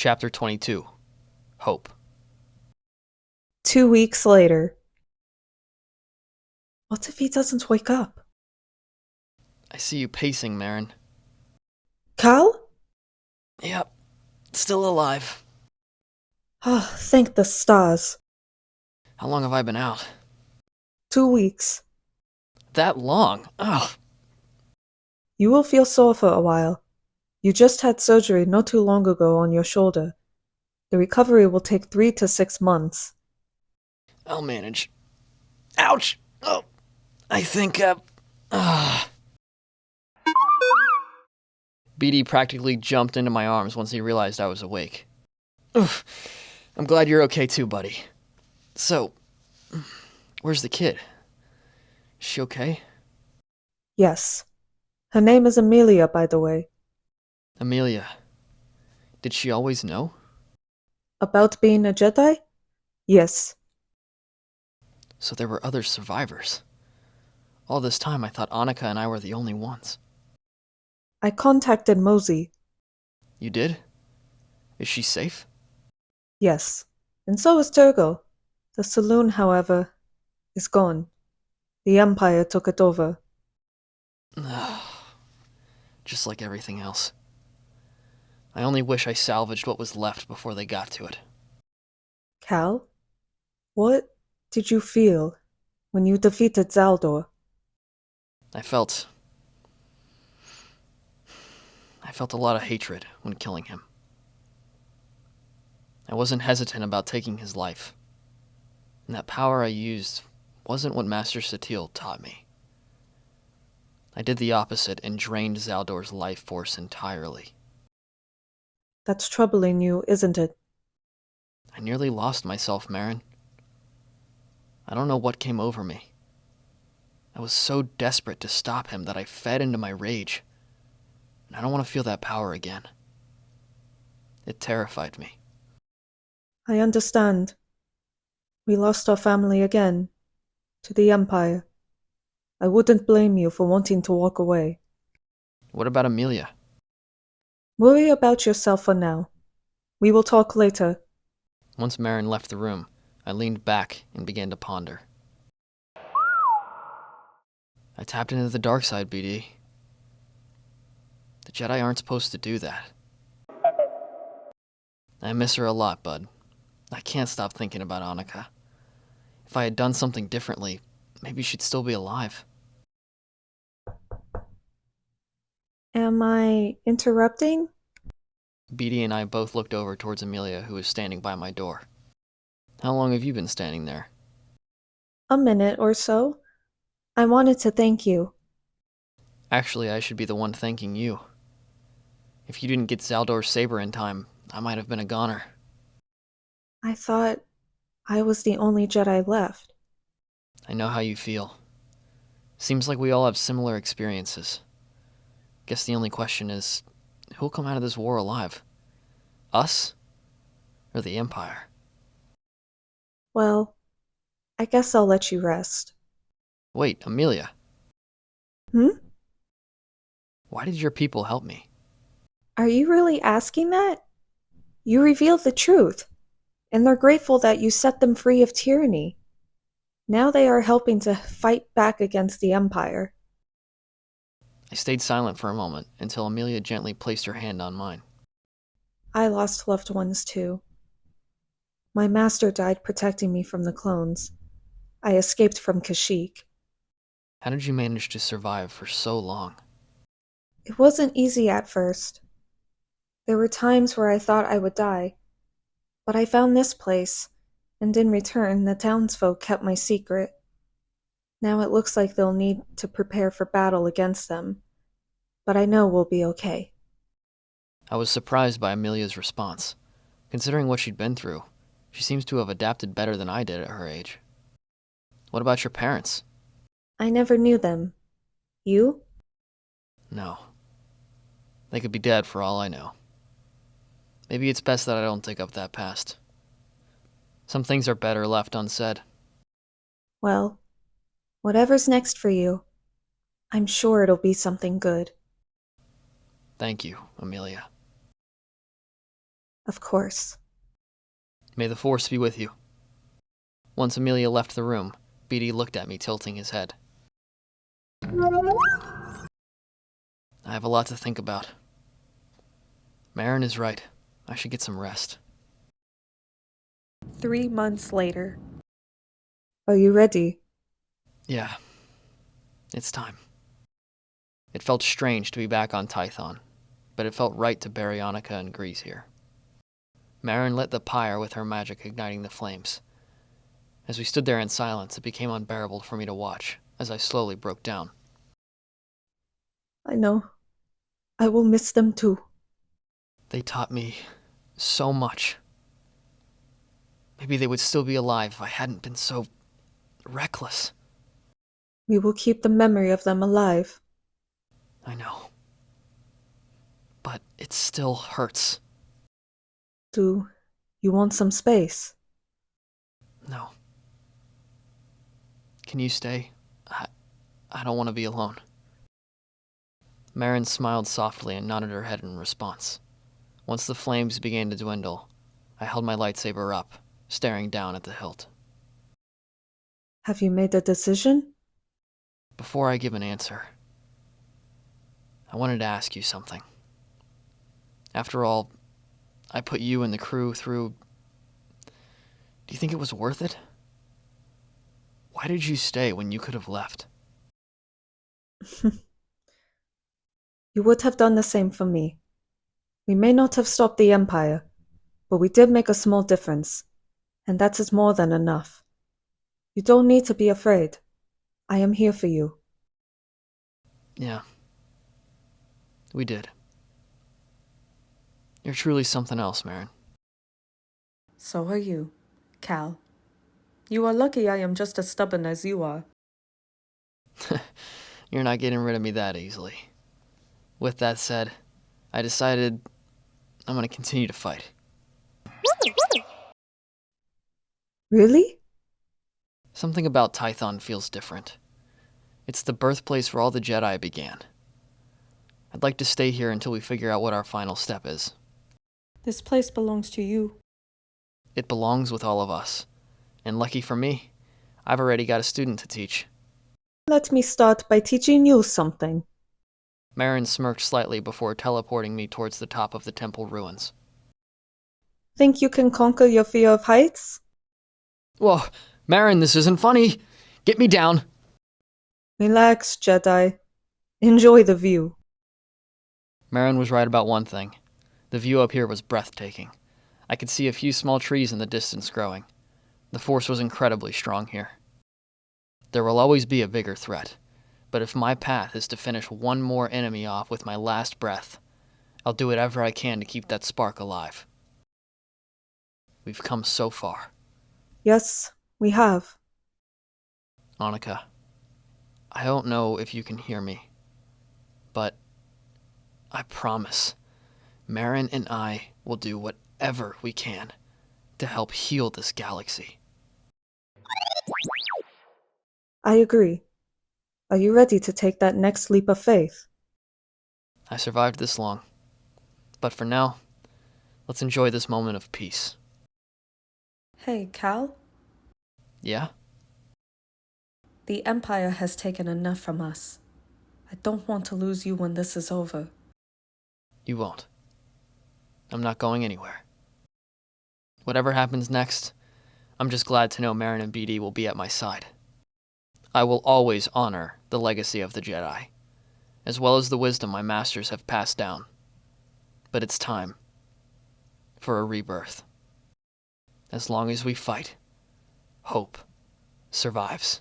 Chapter 22. Hope. 2 weeks later. What if he doesn't wake up? I see you pacing, Marin. Cal? Yep, still alive. Ah, thank the stars. How long have I been out? 2 weeks. That long? Ugh. You will feel sore for a while. You just had surgery not too long ago on your shoulder. The recovery will take 3 to 6 months. I'll manage. Ouch! Oh, I think, BD practically jumped into my arms once he realized I was awake. Oof. I'm glad you're okay too, buddy. So, where's the kid? Is she okay? Yes. Her name is Amelia, by the way. Amelia. Did she always know? About being a Jedi? Yes. So there were other survivors. All this time I thought Anika and I were the only ones. I contacted Mosey. You did? Is she safe? Yes. And so is Turgo. The saloon, however, is gone. The Empire took it over. Just like everything else. I only wish I salvaged what was left before they got to it. Cal? What did you feel when you defeated Zaldor? I felt a lot of hatred when killing him. I wasn't hesitant about taking his life. And that power I used wasn't what Master Satil taught me. I did the opposite and drained Zaldor's life force entirely. That's troubling you, isn't it? I nearly lost myself, Marin. I don't know what came over me. I was so desperate to stop him that I fed into my rage. And I don't want to feel that power again. It terrified me. I understand. We lost our family again. To the Empire. I wouldn't blame you for wanting to walk away. What about Amelia? Worry about yourself for now. We will talk later. Once Marin left the room, I leaned back and began to ponder. I tapped into the dark side, BD. The Jedi aren't supposed to do that. I miss her a lot, bud. I can't stop thinking about Anika. If I had done something differently, maybe she'd still be alive. Am I interrupting? BD and I both looked over towards Amelia, who was standing by my door. How long have you been standing there? A minute or so. I wanted to thank you. Actually, I should be the one thanking you. If you didn't get Zaldor's saber in time, I might have been a goner. I thought I was the only Jedi left. I know how you feel. Seems like we all have similar experiences. Guess the only question is, who'll come out of this war alive? Us? Or the Empire? Well, I guess I'll let you rest. Wait, Amelia. Hmm? Why did your people help me? Are you really asking that? You revealed the truth, and they're grateful that you set them free of tyranny. Now they are helping to fight back against the Empire. I stayed silent for a moment until Amelia gently placed her hand on mine. I lost loved ones too. My master died protecting me from the clones. I escaped from Kashyyyk. How did you manage to survive for so long? It wasn't easy at first. There were times where I thought I would die. But I found this place, and in return, the townsfolk kept my secret. Now it looks like they'll need to prepare for battle against them. But I know we'll be okay. I was surprised by Amelia's response. Considering what she'd been through, she seems to have adapted better than I did at her age. What about your parents? I never knew them. You? No. They could be dead for all I know. Maybe it's best that I don't dig up that past. Some things are better left unsaid. Well, whatever's next for you, I'm sure it'll be something good. Thank you, Amelia. Of course. May the Force be with you. Once Amelia left the room, BD looked at me, tilting his head. I have a lot to think about. Marin is right. I should get some rest. 3 months later. Are you ready? Yeah. It's time. It felt strange to be back on Tython, but it felt right to bury Anika and Grease here. Marin lit the pyre with her magic igniting the flames. As we stood there in silence, it became unbearable for me to watch, as I slowly broke down. I know. I will miss them too. They taught me so much. Maybe they would still be alive if I hadn't been so reckless. We will keep the memory of them alive. I know. But it still hurts. Do you want some space? No. Can you stay? I don't want to be alone. Marin smiled softly and nodded her head in response. Once the flames began to dwindle, I held my lightsaber up, staring down at the hilt. Have you made a decision? Before I give an answer, I wanted to ask you something. After all, I put you and the crew through... Do you think it was worth it? Why did you stay when you could have left? You would have done the same for me. We may not have stopped the Empire, but we did make a small difference, and that is more than enough. You don't need to be afraid. I am here for you. Yeah. We did. You're truly something else, Marin. So are you, Cal. You are lucky I am just as stubborn as you are. You're not getting rid of me that easily. With that said, I decided I'm going to continue to fight. Really? Something about Tython feels different. It's the birthplace where all the Jedi began. I'd like to stay here until we figure out what our final step is. This place belongs to you. It belongs with all of us. And lucky for me, I've already got a student to teach. Let me start by teaching you something. Marin smirked slightly before teleporting me towards the top of the temple ruins. Think you can conquer your fear of heights? Whoa, Marin, this isn't funny! Get me down! Relax, Jedi. Enjoy the view. Marin was right about one thing. The view up here was breathtaking. I could see a few small trees in the distance growing. The Force was incredibly strong here. There will always be a bigger threat, but if my path is to finish one more enemy off with my last breath, I'll do whatever I can to keep that spark alive. We've come so far. Yes, we have. Anika, I don't know if you can hear me, but I promise, Marin and I will do whatever we can to help heal this galaxy. I agree. Are you ready to take that next leap of faith? I survived this long, but for now, let's enjoy this moment of peace. Hey, Cal? Yeah? The Empire has taken enough from us. I don't want to lose you when this is over. You won't. I'm not going anywhere. Whatever happens next, I'm just glad to know Marin and BD will be at my side. I will always honor the legacy of the Jedi, as well as the wisdom my masters have passed down. But it's time for a rebirth. As long as we fight, hope survives.